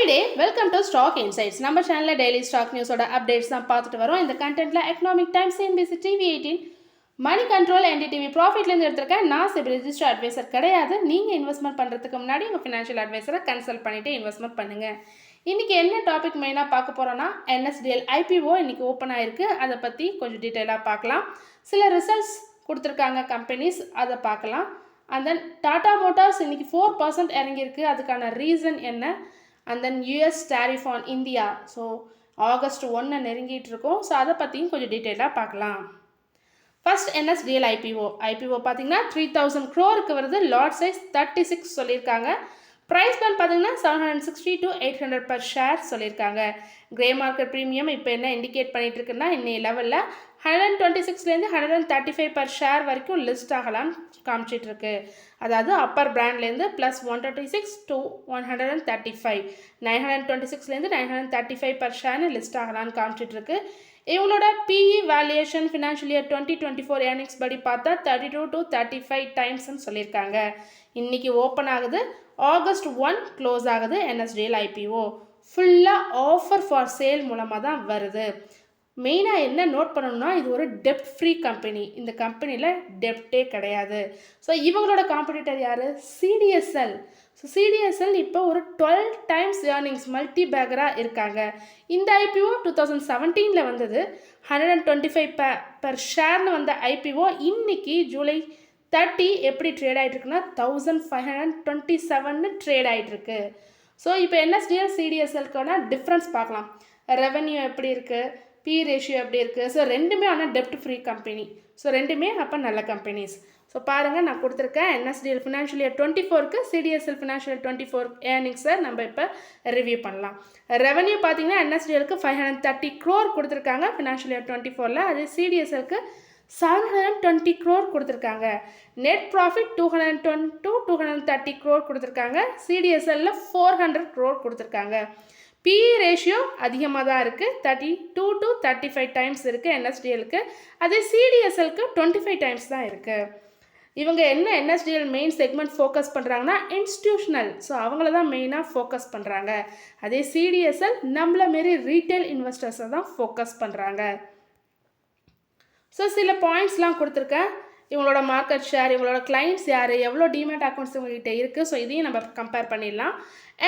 Happy day! Welcome to Stock Insights. நம்ம சேனல்ல daily stock நியூஸோட updates தான் பார்த்துட்டு வரோம். இந்த கண்டென்ட்ல Economic Times, CNBC, TV18, Money Control, NDTV ப்ராஃபிட்லேருந்து எடுத்திருக்கேன். நான் செபி ரெஜிஸ்டர் அட்வைசர் கிடையாது. நீங்கள் இன்வெஸ்ட்மெண்ட் பண்ணுறதுக்கு முன்னாடி உங்கள் ஃபினான்ஷியல் அட்வைசரை கன்சல்ட் பண்ணிவிட்டு இன்வெஸ்ட்மெண்ட் பண்ணுங்கள். இன்றைக்கி என்ன டாபிக் மெயினாக பார்க்க போகிறோன்னா NSDL IPO இன்றைக்கி ஓப்பன் ஆகிருக்கு. அதை பற்றி கொஞ்சம் டீட்டெயிலாக பார்க்கலாம். சில ரிசல்ட்ஸ் கொடுத்துருக்காங்க கம்பெனிஸ், அதை பார்க்கலாம். அண்ட் தென் டாடா மோட்டார்ஸ் இன்றைக்கி 4% இறங்கியிருக்கு. அதுக்கான ரீசன் என்ன? And then US tariff on India. So August 1 நெருங்கிட்டு இருக்கோம். ஸோ அதை பற்றியும் கொஞ்சம் டீட்டெயிலாக பார்க்கலாம். ஃபர்ஸ்ட் NSDL ஐபிஓ பார்த்தீங்கன்னா 3000 crore வருது. லாட் சைஸ் 36 சொல்லியிருக்காங்க. ப்ரைஸ் பேண்ட் பார்த்தீங்கன்னா 760 to 800 per ஷேர் சொல்லியிருக்காங்க. கிரே மார்க்கெட் ப்ரீமியம் இப்போ என்ன இண்டிகேட் பண்ணிட்டு இருக்குன்னா இன்னைய லெவலில் 126லேருந்து 135 per ஷேர் வரைக்கும் லிஸ்ட் ஆகலான்னு காமிச்சிட்டு இருக்கு. அதாவது அப்பர் பிராண்ட்லேருந்து +126 to 135, 926லேருந்து 935 per ஷேர்னு லிஸ்ட் ஆகலான்னு காமிச்சிட்டு இருக்கு. இவங்களோட PE valuation financial year 2024 earnings படி பார்த்தா 32 to 35 டைம்ஸ்ன்னு சொல்லியிருக்காங்க. இன்றைக்கி ஓப்பன் ஆகுது. ஆகஸ்ட் 1 க்ளோஸ் ஆகுது. NSDL IPO ஃபுல்லாக ஆஃபர் ஃபார் சேல் மூலமாக தான் வருது. மெயினாக என்ன நோட் பண்ணணும்னா இது ஒரு டெப்ட் ஃப்ரீ கம்பெனி. இந்த கம்பெனியில் டெப்டே கிடையாது. ஸோ இவங்களோட காம்படிட்டர் யார்? CDSL. ஸோ CDSL இப்போ ஒரு 12 டைம்ஸ் ஏர்னிங்ஸ் மல்டி பேக்கராக இருக்காங்க. இந்த IPO 2017 வந்தது. 125 per ஷேர்னு வந்த IPO இன்னைக்கு ஜூலை 30 எப்படி ட்ரேட் ஆகிட்டு இருக்குன்னா 1527 ட்ரேட் ஆகிட்டு இருக்கு. ஸோ இப்போ NSDL CDSLக்கான டிஃப்ரென்ஸ் பார்க்கலாம். ரெவன்யூ எப்படி இருக்குது, P ரேஷியோ எப்படி இருக்குது. ஸோ ரெண்டுமே ஆனால் டெப்ட் ஃப்ரீ கம்பெனி. ஸோ ரெண்டுமே அப்போ நல்ல கம்பெனிஸ். ஸோ பாருங்கள், நான் கொடுத்துருக்கேன் NSDL ஃபினான்ஷியல் இயர் 24க்கு CDSL ஃபினான்ஷியல் இயர் 24 ஏர்னிங்ஸை நம்ம இப்போ ரிவ்யூ பண்ணலாம். ரெவன்யூ பார்த்தீங்கன்னா NSDLக்கு 530 crore கொடுத்துருக்காங்க ஃபினான்ஷியல் இயர் 24ல். அதே CDSLக்கு 720 crore கொடுத்துருக்காங்க. நெட் ப்ராஃபிட் 220 to 230 crore கொடுத்துருக்காங்க. CDSLல 400 crore கொடுத்துருக்காங்க. PE ரேஷியோ அதிகமாக தான் இருக்குது. 32 to 35 டைம்ஸ் இருக்குது NSDLக்கு. அதே CDSLக்கு 25 டைம்ஸ் தான் இருக்குது. இவங்க என்ன NSDL மெயின் செக்மெண்ட் ஃபோக்கஸ் பண்ணுறாங்கன்னா இன்ஸ்டிடியூஷனல். ஸோ அவங்கள தான் மெயினாக ஃபோக்கஸ் பண்ணுறாங்க. அதே CDSL நம்மள மாரி ரீட்டைல் இன்வெஸ்டர்ஸை தான் ஃபோக்கஸ் பண்ணுறாங்க. ஸோ சில பாயிண்ட்ஸ்லாம் கொடுத்துருக்கேன். இவங்களோட மார்க்கெட் ஷேர், இவங்களோட கிளைண்ட்ஸ் யார், எவ்வளோ டிமேட் அக்கௌண்ட்ஸ் இவங்ககிட்ட இருக்குது. ஸோ இதையும் நம்ம கம்பேர் பண்ணிடலாம்.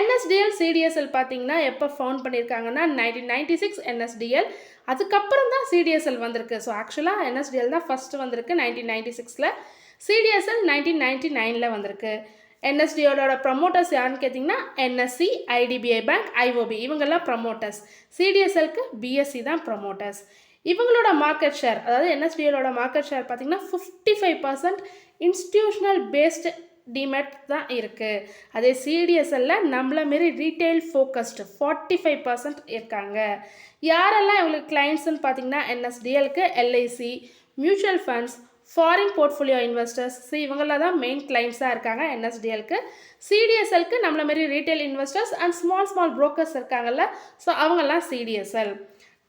NSDL CDSL பார்த்தீங்கன்னா எப்போ ஃபவுண்ட் பண்ணியிருக்காங்கன்னா 1996 NSDL. அதுக்கப்புறம் தான் CDSL வந்திருக்கு. ஸோ ஆக்சுவலாக NSDL தான் ஃபஸ்ட்டு வந்திருக்கு 1996ல். CDSL 1999ல் வந்திருக்கு. NSDLோட ப்ரமோட்டர்ஸ் யாருன்னு கேட்டிங்கன்னா NSE, IDBI பேங்க், IOB இவங்கெல்லாம் ப்ரமோட்டர்ஸ். CDSLக்கு BSE தான் ப்ரமோட்டர்ஸ். இவங்களோட மார்க்கெட் ஷேர், அதாவது NSDLோட மார்க்கெட் ஷேர் பார்த்திங்கன்னா 55% இன்ஸ்டிடியூஷனல் பேஸ்டு டிமெட் தான் இருக்குது. அதே CDSLல நம்மள மாரி ரீட்டைல் ஃபோக்கஸ்டு 45% இருக்காங்க. யாரெல்லாம் இவங்களுக்கு கிளைண்ட்ஸ்ன்னு பார்த்தீங்கன்னா NSDLக்கு LIC, mutual funds, foreign portfolio investors. So இவங்களாம் தான் மெயின் கிளைண்ட்ஸாக இருக்காங்க NSDLக்கு. CDSLக்கு நம்மள மாரி retail investors and small brokers இருக்காங்கல்ல, ஸோ அவங்கெல்லாம் CDSL.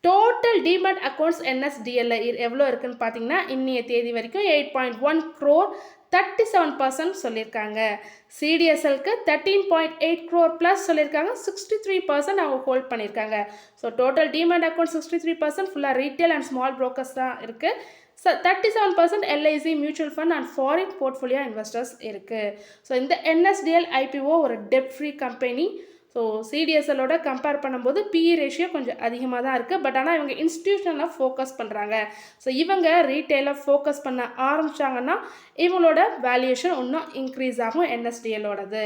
Total demat accounts NSDL எவ்வளோ இருக்குதுன்னு பார்த்தீங்கன்னா இன்னைய தேதி வரைக்கும் 8.1 crore, 37% சொல்லியிருக்காங்க. CDSLக்கு 13.8 crore ப்ளஸ் சொல்லியிருக்காங்க. 63% அவங்க ஹோல்ட் பண்ணியிருக்காங்க. ஸோ டோட்டல் டிமெட் அக்கௌண்ட் 63% ஃபுல்லாக ரீட்டைல் அண்ட் ஸ்மால் ப்ரோக்கர்ஸ் தான் இருக்குது. 37% LIC, mutual fund and foreign portfolio investors இருக்குது. ஸோ இந்த NSDL IPO ஒரு டெப்ட் ஃப்ரீ கம்பெனி. ஸோ CDSLோட கம்பேர் பண்ணும்போது PE ரேஷியோ கொஞ்சம் அதிகமாக தான் இருக்குது. பட் ஆனால் இவங்க இன்ஸ்டிடியூஷனில் ஃபோக்கஸ் பண்ணுறாங்க. ஸோ இவங்க ரீட்டைலில் ஃபோக்கஸ் பண்ண ஆரம்பித்தாங்கன்னா இவங்களோட வேல்யூவேஷன் இன்னும் இன்க்ரீஸ் ஆகும் NSDLோடது.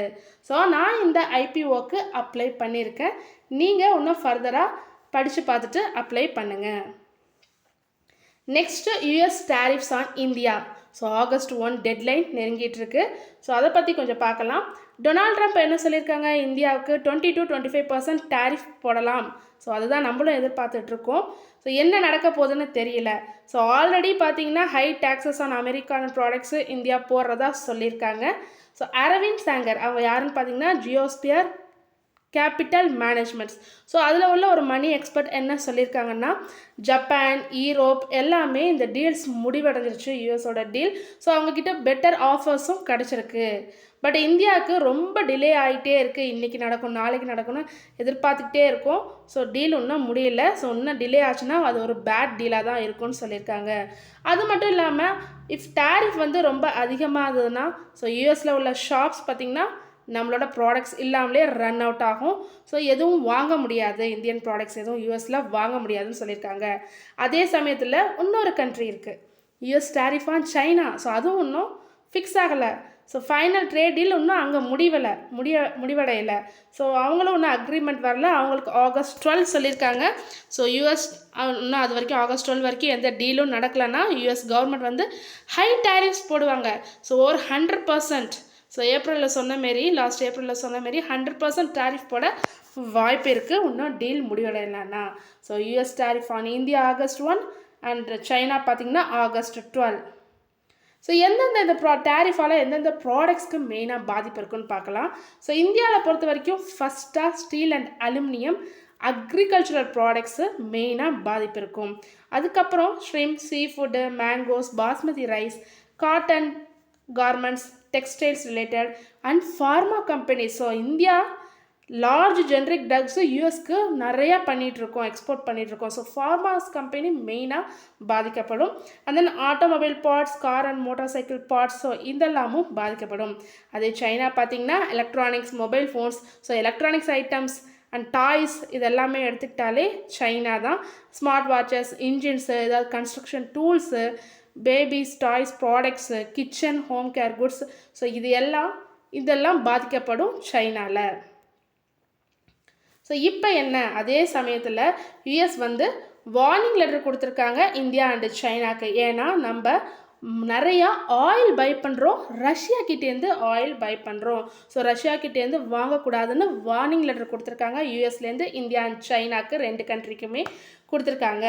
ஸோ நான் இந்த IPOக்கு அப்ளை பண்ணியிருக்கேன். நீங்கள் இன்னும் ஃபர்தராக படித்து பார்த்துட்டு அப்ளை பண்ணுங்கள். Next US tariffs on India. So August 1 deadline நெருங்கிட்டு இருக்கு. ஸோ அதை பற்றி கொஞ்சம் பார்க்கலாம். டொனால்ட் ட்ரம்ப் என்ன சொல்லியிருக்காங்க, இந்தியாவுக்கு 20 to 25% டேரிஃப் போடலாம். ஸோ அதுதான் நம்மளும் எதிர்பார்த்துட்ருக்கோம். ஸோ என்ன நடக்க போகுதுன்னு தெரியல. ஸோ ஆல்ரெடி பார்த்தீங்கன்னா high taxes on அமெரிக்கான products India போடுறதா சொல்லியிருக்காங்க. ஸோ அரவிந்த் சாங்கர் அவங்க யாருன்னு பார்த்தீங்கன்னா ஜியோஸ்பியர் கேபிட்டல் மேனேஜ்மெண்ட்ஸ். ஸோ அதில் உள்ள ஒரு மணி எக்ஸ்பர்ட் என்ன சொல்லியிருக்காங்கன்னா ஜப்பான், ஈரோப் எல்லாமே இந்த டீல்ஸ் முடிவடைஞ்சிருச்சு, யூஎஸோட டீல். ஸோ அவங்கக்கிட்ட பெட்டர் ஆஃபர்ஸும் கிடச்சிருக்கு. பட் இந்தியாவுக்கு ரொம்ப டிலே ஆகிட்டே இருக்குது. இன்றைக்கி நடக்கும், நாளைக்கு நடக்கும்னு எதிர்பார்த்துக்கிட்டே இருக்கோம். ஸோ டீல் இன்னும் முடியல. ஸோ இன்னும் டிலே ஆச்சுன்னா அது ஒரு பேட் டீலாக தான் இருக்கும்னு சொல்லியிருக்காங்க. அது மட்டும் இல்லாமல் இஃப் டேரிஃப் வந்து ரொம்ப அதிகமாகுதுன்னா ஸோ யூஎஸில் உள்ள ஷாப்ஸ் பார்த்திங்கன்னா நம்மளோட ப்ராடக்ட்ஸ் இல்லாமலே ரன் அவுட் ஆகும். ஸோ எதுவும் வாங்க முடியாது, இந்தியன் ப்ராடக்ட்ஸ் எதுவும் யூஎஸில் வாங்க முடியாதுன்னு சொல்லியிருக்காங்க. அதே சமயத்தில் இன்னொரு கண்ட்ரி இருக்குது, US tariff on China. So அதுவும் இன்னும் ஃபிக்ஸ் ஆகலை. ஸோ ஃபைனல் ட்ரேட் டீல் இன்னும் அங்கே முடிவடையலை. ஸோ அவங்களும் இன்னும் அக்ரிமெண்ட் வரல. அவங்களுக்கு ஆகஸ்ட் 12 சொல்லியிருக்காங்க. ஸோ யூஎஸ் இன்னும் அது வரைக்கும் ஆகஸ்ட் 12 வரைக்கும் எந்த டீலும் நடக்கலைன்னா யூஎஸ் கவர்மெண்ட் வந்து ஹை டேரிஃப்ஸ் போடுவாங்க. ஸோ ஒரு 100%, ஸோ ஏப்ரலில் சொன்ன மாரி, லாஸ்ட் ஏப்ரலில் சொன்ன மாரி 100% டேரிஃப் போட வாய்ப்பு இருக்குது இன்னும் டீல் முடிவடையலைன்னா. So US tariff on India August 1 and China பார்த்திங்கன்னா ஆகஸ்ட் 12. ஸோ எந்தெந்த இந்த டேரிஃபால் எந்தெந்த ப்ராடக்ட்ஸ்க்கு மெயினாக பாதிப்பு இருக்குன்னு பார்க்கலாம். ஸோ இந்தியாவில் பொறுத்த வரைக்கும் ஃபஸ்ட்டாக steel and aluminium, agricultural products மெயினாக பாதிப்பு இருக்கும். அதுக்கப்புறம் shrimp, seafood, mangoes, basmati rice, cotton, garments, textiles related and pharma companies. So India large generic drugs யூஎஸ்க்கு நிறையா பண்ணிகிட்ருக்கோம், எக்ஸ்போர்ட் பண்ணிகிட்ருக்கோம். ஸோ ஃபார்மாஸ் கம்பெனி மெயினாக பாதிக்கப்படும். And then automobile parts, car and motorcycle parts, so இதெல்லாமும் பாதிக்கப்படும். அதே China பார்த்திங்கன்னா electronics, mobile phones, so electronics items and toys இதெல்லாமே எடுத்துக்கிட்டாலே சைனா தான். ஸ்மார்ட் வாட்சஸ், இன்ஜின்ஸு, ஏதாவது construction tools, babies toys products, kitchen home care goods, so இதெல்லாம் பாதிக்கப்படும் சைனாவில். ஸோ இப்போ என்ன, அதே சமயத்தில் யூஎஸ் வந்து வார்னிங் லெட்டர் கொடுத்துருக்காங்க இந்தியா அண்டு சைனாக்கு. ஏன்னா நம்ம நிறையா ஆயில் பை பண்ணுறோம், ரஷ்யாக்கிட்டேருந்து ஆயில் பை பண்ணுறோம். ஸோ ரஷ்யாக்கிட்டேருந்து வாங்கக்கூடாதுன்னு வார்னிங் லெட்டர் கொடுத்துருக்காங்க யூஎஸ்லேருந்து இந்தியா அண்ட் சைனாக்கு 2 கண்ட்ரிக்குமே கொடுத்துருக்காங்க.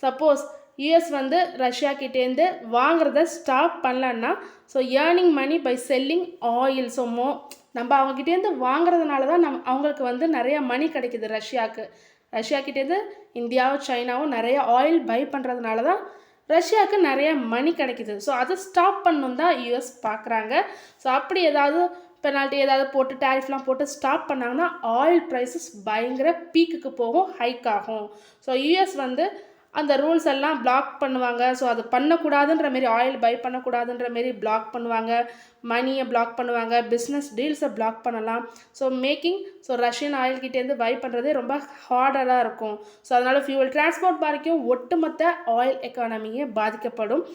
சப்போஸ் யூஎஸ் வந்து ரஷ்யாக்கிட்டேருந்து வாங்குறத ஸ்டாப் பண்ணலன்னா so earning money by selling oil. So நம்ம அவங்கக்கிட்டேருந்து வாங்குறதுனால தான் அவங்களுக்கு வந்து நிறையா மணி கிடைக்கிது ரஷ்யாக்கிட்டேருந்து இந்தியாவும் சைனாவும் நிறைய ஆயில் பை பண்ணுறதுனால தான் ரஷ்யாவுக்கு நிறைய மணி கிடைக்கிது. ஸோ அதை ஸ்டாப் பண்ணணும் தான் யூஎஸ் பார்க்குறாங்க. ஸோ அப்படி ஏதாவது பெனால்ட்டி ஏதாவது போட்டு டேரிஃப்லாம் போட்டு ஸ்டாப் பண்ணாங்கன்னா ஆயில் ப்ரைஸஸ் பயங்கர பீக்குக்கு போகும், ஹைக் ஆகும். ஸோ யூஎஸ் வந்து அந்த ரூல்ஸ் எல்லாம் பிளாக் பண்ணுவாங்க. ஸோ அது பண்ணக்கூடாதுன்ற மாரி, ஆயில் பை பண்ணக்கூடாதுன்ற மாரி பிளாக் பண்ணுவாங்க, மணியை பிளாக் பண்ணுவாங்க, பிஸ்னஸ் டீல்ஸை பிளாக் பண்ணலாம். ஸோ ரஷ்யன் ஆயில்கிட்டேருந்து பை பண்ணுறதே ரொம்ப ஹார்டராக இருக்கும். ஸோ அதனால் ஃபியூவல் டிரான்ஸ்போர்ட் பாதிக்கும், ஒட்டுமொத்த ஆயில் எக்கானமியே பாதிக்கப்படும்.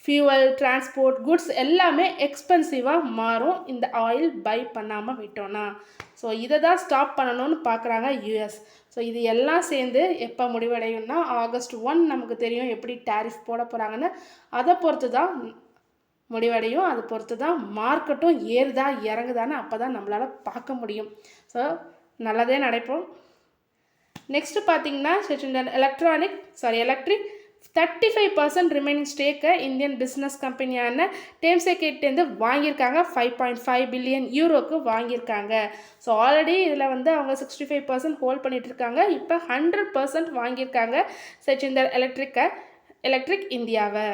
ஃபியூவல், டிரான்ஸ்போர்ட், குட்ஸ் எல்லாமே எக்ஸ்பென்சிவாக மாறும் இந்த ஆயில் பை பண்ணாமல் விட்டோன்னா. ஸோ இதை தான் ஸ்டாப் பண்ணணும்னு பார்க்குறாங்க யூஎஸ். ஸோ இது எல்லாம் சேர்ந்து எப்போ முடிவடையும்னா ஆகஸ்ட் 1 நமக்கு தெரியும் எப்படி டேரிஃப் போட போகிறாங்கன்னு. அதை பொறுத்து தான் முடிவடையும். அதை பொறுத்து தான் மார்க்கெட்டும் ஏறுதா இறங்குதான்னு அப்போ தான் நம்மளால் பார்க்க முடியும். ஸோ நல்லதே நடப்போம். நெக்ஸ்ட்டு பார்த்தீங்கன்னா எலக்ட்ரிக் 35% ரிமைனிங் ஸ்டேக்கை இந்தியன் பிஸ்னஸ் கம்பெனியான டேம்சேக்கிட்டேருந்து வாங்கியிருக்காங்க. 5.5 பில்லியன் யூரோக்கு வாங்கியிருக்காங்க. ஸோ ஆல்ரெடி இதில் வந்து அவங்க 65% ஹோல்ட் பண்ணிகிட்ருக்காங்க. இப்போ 100% வாங்கியிருக்காங்க சச்சிந்தர் எலக்ட்ரிக் இந்தியாவை.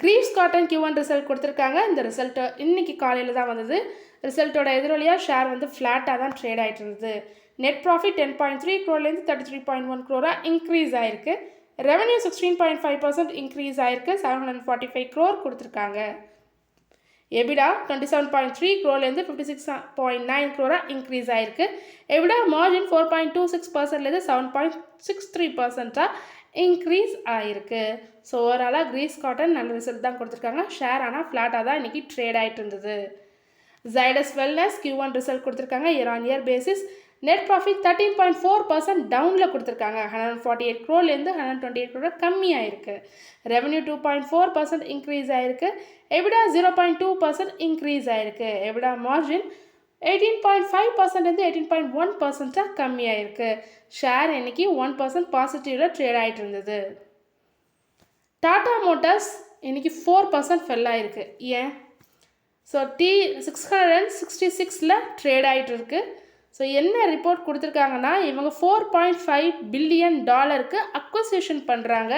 கிரீவ்ஸ் காட்டன் Q1 ரிசல்ட் கொடுத்துருக்காங்க. இந்த ரிசல்ட்டு இன்றைக்கி காலையில் தான் வந்தது. ரிசல்ட்டோட எதிரொலியாக ஷேர் வந்து ஃப்ளாட்டாக தான் ட்ரேட் ஆகிட்டு இருந்தது. நெட் ப்ராஃபிட் 10.3 crore-லேருந்து 33.1 crore இன்க்ரீஸ் ஆகிருக்கு. ரெவன்யூ 16.5% இன்க்ரீஸ் ஆகிருக்கு. 745 crore கொடுத்துருக்காங்க. எபிடா 27.3 crore-லேருந்து 56.9 crore இன்க்ரீஸ் ஆகிருக்கு. எபிடா மார்ஜின் 4.26%லேருந்து 7.63% இன்க்ரீஸ் ஆகிருக்கு. ஸோ ஓவராலாக கிரீவ்ஸ் காட்டன் நல்ல ரிசல்ட் தான் கொடுத்துருக்காங்க. ஷேர் ஆனால் ஃப்ளாட்டாக தான் இன்றைக்கி ட்ரேட் ஆகிட்டு இருந்தது. ஜைடஸ் வெல்னஸ் Q1 ரிசல்ட் கொடுத்துருக்காங்க. இயர் பேசிஸ் நெட் ப்ராஃபிட் 13.4% டவுனில் கொடுத்துருக்காங்க. 148 crore-லேருந்து 128 crore கம்மியாக இருக்குது. ரெவன்யூ 2.4% இன்க்ரீஸ் ஆகிருக்கு. எபிடா 0.2% இன்க்ரீஸ் ஆகிருக்கு. எபிடா மார்ஜின் 18.5%லேருந்து 18.1% கம்மியாக இருக்குது. ஷேர் இன்றைக்கி 1% பாசிட்டிவில் ட்ரேட் ஆகிட்டு இருந்தது. டாடா மோட்டார்ஸ் இன்றைக்கி 4% ஃபெல் ஆகிருக்கு. ஏன்? ஸோ T666 ட்ரேட் ஆகிட்டு இருக்குது. ஸோ என்ன ரிப்போர்ட் கொடுத்துருக்காங்கன்னா இவங்க $4.5 பில்லியன் அக்வசிஷன் பண்ணுறாங்க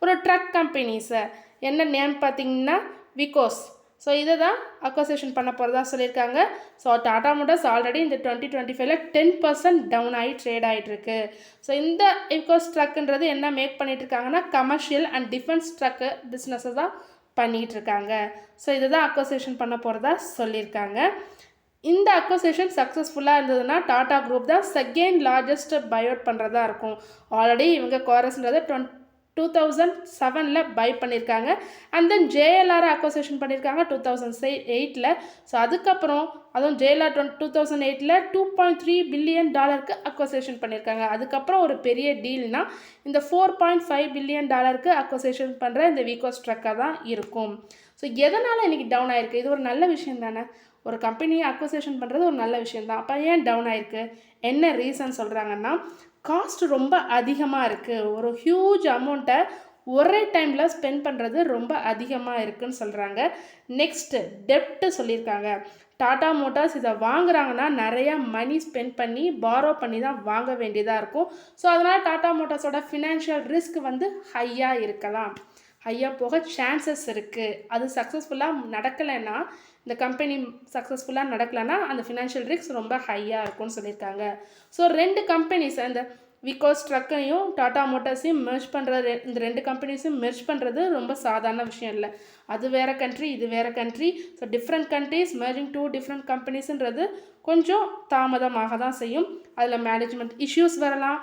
ஒரு ட்ரக் கம்பெனிஸை. என்ன நேம் பார்த்தீங்கன்னா விகோஸ். ஸோ இதை தான் அக்வசேஷன் பண்ண போகிறதா சொல்லியிருக்காங்க. ஸோ டாடா மோட்டார்ஸ் ஆல்ரெடி இந்த 2025ல் 10% டவுன் ஆகி ட்ரேட் ஆகிட்டுருக்கு. ஸோ இந்த ஈகோஸ் ட்ரக்குன்றது என்ன மேக் பண்ணிகிட்ருக்காங்கன்னா கமர்ஷியல் அண்ட் டிஃபென்ஸ் ட்ரக்கு பிஸ்னஸை தான் பண்ணிகிட்ருக்காங்க. ஸோ இதை தான் அக்வசேஷன் பண்ண போகிறதா சொல்லியிருக்காங்க. இந்த அக்வசேஷன் சக்ஸஸ்ஃபுல்லாக இருந்ததுன்னா டாடா குரூப் தான் செகண்ட் லார்ஜஸ்ட் பைஅவுட் பண்ணுறதா இருக்கும். ஆல்ரெடி இவங்க கோரஸ்ன்றதை 2007 பை பண்ணியிருக்காங்க. அண்ட் தென் ஜேஎல்ஆர் அக்வசேஷன் பண்ணியிருக்காங்க 2008. ஸோ அதுக்கப்புறம் அதுவும் ஜேஎல்ஆர் 2008 $2.3 பில்லியன் அக்வசேஷன் பண்ணியிருக்காங்க. அதுக்கப்புறம் ஒரு பெரிய டீல்னா இந்த $4.5 பில்லியன் அக்வசேஷன் பண்ணுற இந்த வீகோஸ் ட்ரக்காக தான் இருக்கும். ஸோ எதனால் இன்றைக்கி டவுன் ஆகிருக்கு? இது ஒரு நல்ல விஷயம் தானே. ஒரு கம்பெனியை அக்வசேஷன் பண்ணுறது ஒரு நல்ல விஷயந்தான். அப்போ ஏன் டவுன் ஆகிருக்கு? என்ன ரீசன் சொல்கிறாங்கன்னா காஸ்ட் ரொம்ப அதிகமாக இருக்குது. ஒரு ஹியூஜ் அமௌண்ட்டை ஒரே டைமில் ஸ்பெண்ட் பண்ணுறது ரொம்ப அதிகமாக இருக்குதுன்னு சொல்கிறாங்க. நெக்ஸ்ட்டு டெப்ட்டு சொல்லியிருக்காங்க. டாடா மோட்டார்ஸ் இதை வாங்குறாங்கன்னா நிறையா மணி ஸ்பெண்ட் பண்ணி பாரோ பண்ணி தான் வாங்க வேண்டியதாக இருக்கும். ஸோ அதனால் டாடா மோட்டார்ஸோட ஃபினான்ஷியல் ரிஸ்க் வந்து ஹையாக இருக்கலாம். ஹையாக போக சான்சஸ் இருக்குது. அது சக்ஸஸ்ஃபுல்லாக நடக்கலைன்னா இந்த கம்பெனி சக்ஸஸ்ஃபுல்லாக நடக்கலைன்னா அந்த ஃபினான்ஷியல் ரிஸ்க் ரொம்ப ஹையாக இருக்கும்னு சொல்லியிருக்காங்க. ஸோ 2 கம்பெனிஸ் அந்த வீகோஸ் ட்ரக்கையும் டாடா மோட்டார்ஸையும் மெர்ஜ் பண்ணுறது, இந்த 2 கம்பெனிஸையும் மெர்ஜ் பண்ணுறது ரொம்ப சாதாரண விஷயம் இல்லை. அது வேறு கண்ட்ரி, இது வேறு country. So different countries merging 2 different கம்பெனிஸுன்றது கொஞ்சம் தாமதமாக தான் செய்யும். அதில் மேனேஜ்மெண்ட் இஷ்யூஸ் வரலாம்,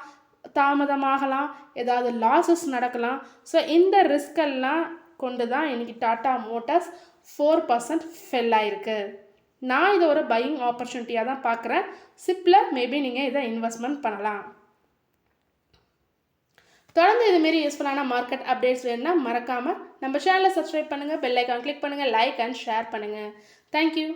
தாமதமாகலாம், ஏதாவது லாஸஸ் நடக்கலாம். ஸோ இந்த ரிஸ்கெல்லாம் கொண்டு தான் இன்றைக்கி டாடா மோட்டார்ஸ் 4% ஃபெல் ஆகிருக்கு. நான் இதை ஒரு பையிங் ஆப்பர்ச்சுனிட்டியாக தான் பார்க்குறேன். சிப்பில் மேபி நீங்கள் இதை இன்வெஸ்ட்மெண்ட் பண்ணலாம். தொடர்ந்து இதுமாரி யூஸ்ஃபுல்லான மார்க்கெட் அப்டேட்ஸ் வேணும்னா மறக்காமல் நம்ம சேனலை சப்ஸ்கிரைப் பண்ணுங்கள், பெல் ஐக்கான் கிளிக் பண்ணுங்கள், லைக் அண்ட் ஷேர் பண்ணுங்கள். தேங்க்யூ.